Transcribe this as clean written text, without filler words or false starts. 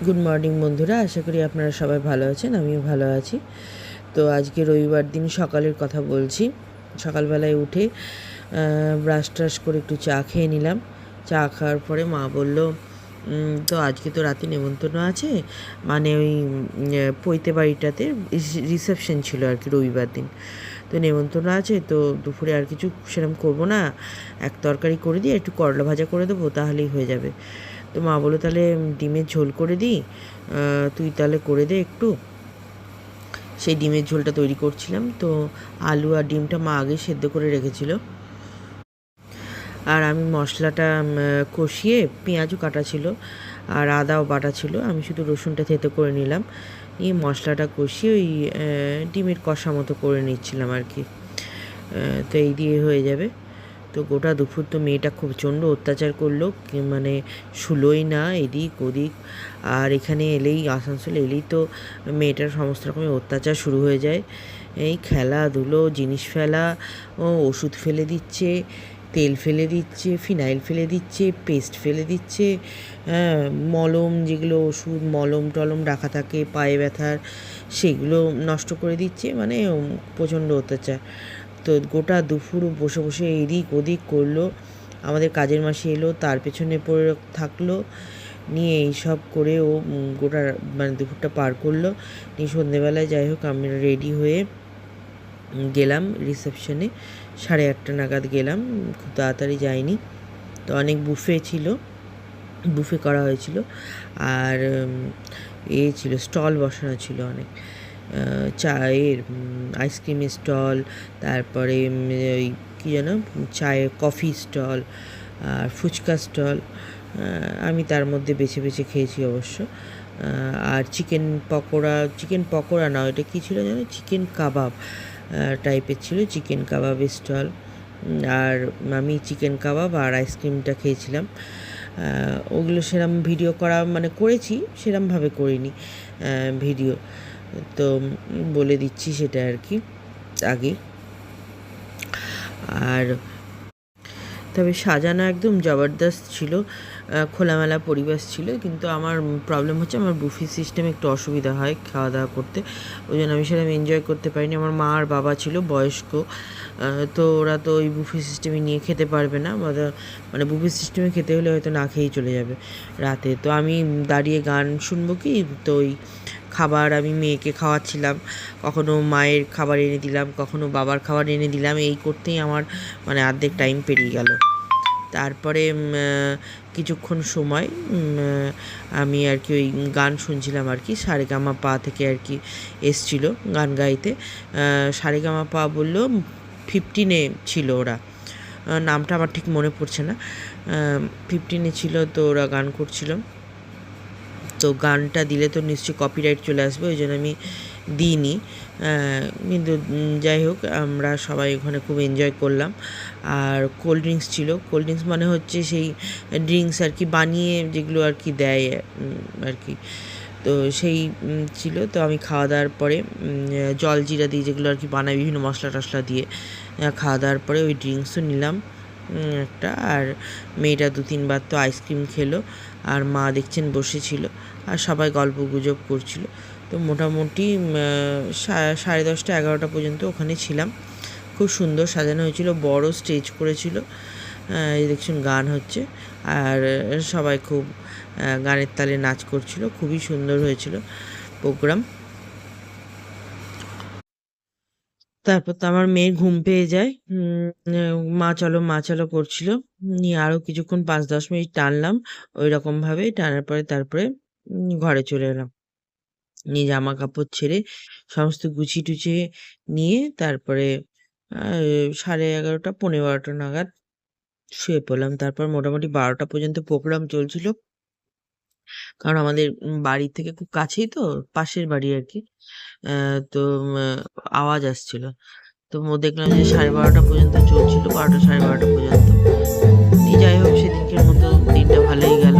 Good morning বন্ধুরা, আশা করি আপনারা সবাই ভালো আছেন। আমিও ভালো আছি। তো আজকে রবিবার দিন সকালের কথা বলছি। সকালবেলায় উঠে ব্রাশ ট্রাশ করে একটু চা খেয়ে নিলাম। চা খাওয়ার পরে মা বলল, তো আজকে তো রাতে নেমন্তন্ন আছে, মানে ওই পৈতে বাড়িটাতে রিসেপশন ছিল আর কি রবিবার দিন। তো নেমন্তন্ন আছে, তো দুপুরে আর কিছু সেরকম করবো না, এক তরকারি করে দিয়ে একটু করলা ভাজা করে দেবো, তাহলেই হয়ে যাবে। তো মা বললো তাহলে ডিমের ঝোল করে দিই, তুই তাহলে করে দে একটু। সেই ডিমের ঝোলটা তৈরি করছিলাম। তো আলু আর ডিমটা মা আগে সেদ্ধ করে রেখেছিল, আর আমি মশলাটা কষিয়ে, পেঁয়াজও কাটা ছিল আর আদাও বাটা ছিল, আমি শুধু রসুনটা থেতো করে নিলাম। নিয়ে মশলাটা কষিয়ে ওই ডিমের কষা মতো করে নিচ্ছিলাম আর কি। তো এই দিয়ে হয়ে যাবে। তো গোটা দুপুর তো মেয়েটা খুব প্রচণ্ড অত্যাচার করলো, মানে শুলোই না এদিক ওদিক। আর এখানে এলেই, আসানসোলে এলেই তো মেয়েটার সমস্ত রকমের অত্যাচার শুরু হয়ে যায়। এই খেলাধুলো, জিনিস ফেলা, ওষুধ ফেলে দিচ্ছে, তেল ফেলে দিচ্ছে, ফিনাইল ফেলে দিচ্ছে, পেস্ট ফেলে দিচ্ছে, মলম, যেগুলো ওষুধ মলম টলম রাখা থাকে পায়ে ব্যথার, সেগুলো নষ্ট করে দিচ্ছে, মানে প্রচণ্ড অত্যাচার। তো গোটা দুপুর বসে বসে এদিক ওদিক করলো। আমাদের কাজের মাসি এলো, তার পেছনে পড়ে থাকলো, নিয়ে এইসব করে ও গোটা মানে দুপুরটা পার করলো। নিয়ে সন্ধেবেলায় যাই হোক আমরা রেডি হয়ে গেলাম রিসেপশনে। 8:30 নাগাদ গেলাম, খুব তাড়াতাড়ি যাইনি। তো অনেক বুফে ছিল, বুফে করা হয়েছিল, আর ছিল স্টল বসানো ছিল অনেক, চায়ের, আইসক্রিমের স্টল, তারপরে ওই কী যেন চায়ের কফি স্টল, আর ফুচকা স্টল। আমি তার মধ্যে বেছে বেছে খেয়েছি অবশ্য। আর চিকেন পকোড়া না, ওটা কী ছিল যেন, চিকেন কাবাব টাইপের ছিল, চিকেন কাবাবের স্টল। আর আমি চিকেন কাবাব আর আইসক্রিমটা খেয়েছিলাম। ওগুলো সেরম ভিডিও করা, মানে করেছি, সেরমভাবে করিনি ভিডিও। তো বলে দিচ্ছি সেটা আর কি আগে। আর তবে সাজানো একদম জবরদস্ত ছিল, খোলামেলা পরিবেশ ছিল। কিন্তু আমার প্রবলেম হচ্ছে, আমার বুফে সিস্টেমে একটু অসুবিধা হয় খাওয়া দাওয়া করতে, ওই জন্য আমি সেরকম এনজয় করতে পারিনি। আমার মা আর বাবা ছিল বয়স্ক, তো ওরা তো ওই বুফে সিস্টেমে নিয়ে খেতে পারবে না, মানে বুফে সিস্টেমে খেতে হলে হয়তো না খেয়েই চলে যাবে রাতে। তো আমি দাঁড়িয়ে গান শুনবো কি, তো ওই খাবার আমি মেয়েকে খাওয়াচ্ছিলাম, কখনো মায়ের খাবার এনে দিলাম, কখনো বাবার খাবার এনে দিলাম, এই করতেই আমার মানে অর্ধেক টাইম পেরিয়ে গেল। তারপরে কিছুক্ষণ সময় আমি আর কি ওই গান শুনছিলাম আর কি, সারেগামাপা থেকে আর কি এসছিলো গান গাইতে। সারেগামাপা বললো 15-এ ছিল ওরা, নামটা আমার ঠিক মনে পড়ছে না, 15-এ ছিল, তো ওরা গান করছিল। তো গানটা দিলে তো নিশ্চয়ই কপিরাইট চলে আসবে, ওই জন্য আমি দিইনি। কিন্তু যাই হোক, আমরা সবাই ওখানে খুব এনজয় করলাম। আর কোল্ড ড্রিঙ্কস ছিল, কোল্ড ড্রিঙ্কস মানে হচ্ছে সেই ড্রিঙ্কস আর কি বানিয়ে যেগুলো আর কি দেয় আর কি, তো সেই ছিল। তো আমি খাওয়া দাওয়ার পরে জল জিরা দিয়ে যেগুলো আর কি বানায় বিভিন্ন মশলা টশলা দিয়ে, খাওয়া দাওয়ার পরে ওই ড্রিঙ্কসও নিলাম একটা। আর মেয়েটা 2-3 বার তো আইসক্রিম খেলো, আর মা দেখছেন বসেছিল, আর সবাই গল্প গুজব করছিল। তো মোটামুটি 10:30 11টা পর্যন্ত ওখানে ছিলাম। খুব সুন্দর সাজানো হয়েছিল, বড় স্টেজ করেছিল, এই দেখছেন গান হচ্ছে, আর সবাই খুব গানের তালে নাচ করছিল, খুবই সুন্দর হয়েছিল প্রোগ্রাম। তারপর তো আমার মেয়ের ঘুম পেয়ে যায়, মা চলো মা চলো করছিল, নিয়ে আরও কিছুক্ষণ 5-10 মিনিট টানলাম ওই রকমভাবে, টানার পরে তারপরে ঘরে চলে এলাম। নিয়ে জামা কাপড় ছেড়ে সমস্ত গুছিয়ে টুছিয়ে নিয়ে তারপরে 11:30 12:15 নাগাদ শুয়ে পড়লাম। তারপর মোটামুটি 12টা পর্যন্ত প্রোগ্রাম চলছিল, কারণ আমাদের বাড়ি থেকে খুব কাছেই, তো পাশের বাড়ি আর কি। তো আওয়াজ আসছিল, তো দেখলাম যে 12:30 পর্যন্ত চলছিল, 12টা 12:30 পর্যন্ত। যাই হোক, সেদিনকের মতো দিনটা ভালোই গেল।